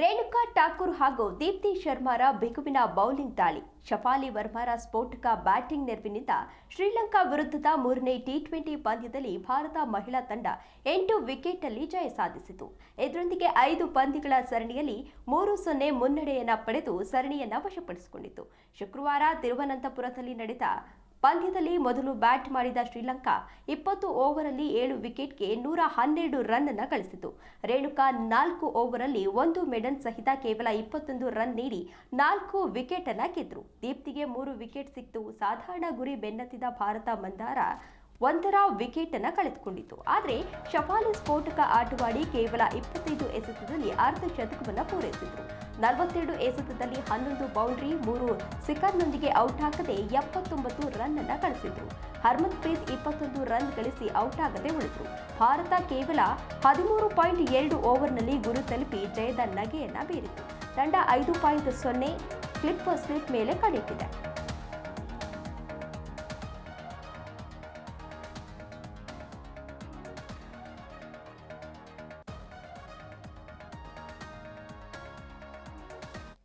ರೇಣುಕಾ ಠಾಕೂರ್ ಹಾಗೂ ದೀಪ್ತಿ ಶರ್ಮಾರ ಬಿಗುವಿನ ಬೌಲಿಂಗ್ ದಾಳಿ. ಶಫಾಲಿ ವರ್ಮಾರ ಸ್ಫೋಟಕ ಬ್ಯಾಟಿಂಗ್ ನೆರವಿನಿಂದ ಶ್ರೀಲಂಕಾ ವಿರುದ್ಧದ ಮೂರನೇ ಟಿ20 ಪಂದ್ಯದಲ್ಲಿ ಭಾರತ ಮಹಿಳಾ ತಂಡ 8 ವಿಕೆಟ್ನಲ್ಲಿ ಜಯ ಸಾಧಿಸಿತು. ಇದರೊಂದಿಗೆ 5 ಪಂದ್ಯಗಳ ಸರಣಿಯಲ್ಲಿ 3-0 ಮುನ್ನಡೆಯನ್ನ ಪಡೆದು ಸರಣಿಯನ್ನ ವಶಪಡಿಸಿಕೊಂಡಿತು. ಶುಕ್ರವಾರ ತಿರುವನಂತಪುರದಲ್ಲಿ ನಡೆದ ಪಂದ್ಯದಲ್ಲಿ ಮೊದಲು ಬ್ಯಾಟ್ ಮಾಡಿದ ಶ್ರೀಲಂಕಾ 20 ಓವರಲ್ಲಿ 7 ವಿಕೆಟ್ಗೆ 112 ರನ್ ಅನ್ನು ಗಳಿಸಿತು. ರೇಣುಕಾ 4 ಓವರಲ್ಲಿ 1 ಮೆಡನ್ ಸಹಿತ ಕೇವಲ 21 ರನ್ ನೀಡಿ 4 ವಿಕೆಟ್ ಅನ್ನು ಗೆದ್ರು. ದೀಪ್ತಿಗೆ 3 ವಿಕೆಟ್ ಸಿಕ್ತು. ಸಾಧಾರಣ ಗುರಿ ಬೆನ್ನತ್ತಿದ ಭಾರತ ಮಂದಾರ 1 ವಿಕೆಟ್ ಅನ್ನು ಕಳೆದುಕೊಂಡಿತು. ಆದರೆ ಶಫಾಲಿ ಸ್ಫೋಟಕ ಆಟವಾಡಿ ಕೇವಲ 25 ಎಸೆತದಲ್ಲಿ ಅರ್ಧ ಶತಕವನ್ನು ಪೂರೈಸಿದ್ರು. 42 ಎಸೆತದಲ್ಲಿ 11 ಬೌಂಡ್ರಿ, 3 ಸಿಕ್ಕರ್ನೊಂದಿಗೆ ಔಟ್ ಆಗದೆ 79 ರನ್ ಅನ್ನು ಗಳಿಸಿದ್ರು. ಹರ್ಮನ್ಪ್ರೀತ್ 21 ರನ್ ಗಳಿಸಿ ಔಟ್ ಆಗದೆ ಉಳಿದ್ರು. ಭಾರತ ಕೇವಲ 13.2 ಓವರ್ನಲ್ಲಿ ಗುರಿ ತಲುಪಿ ಜಯದ ನಗೆಯನ್ನ ಬೀರಿತು. ತಂಡ 5.0 ಸ್ಲಿಪ್ ಮೇಲೆ ಕಡಿಟ್ಟಿದೆ.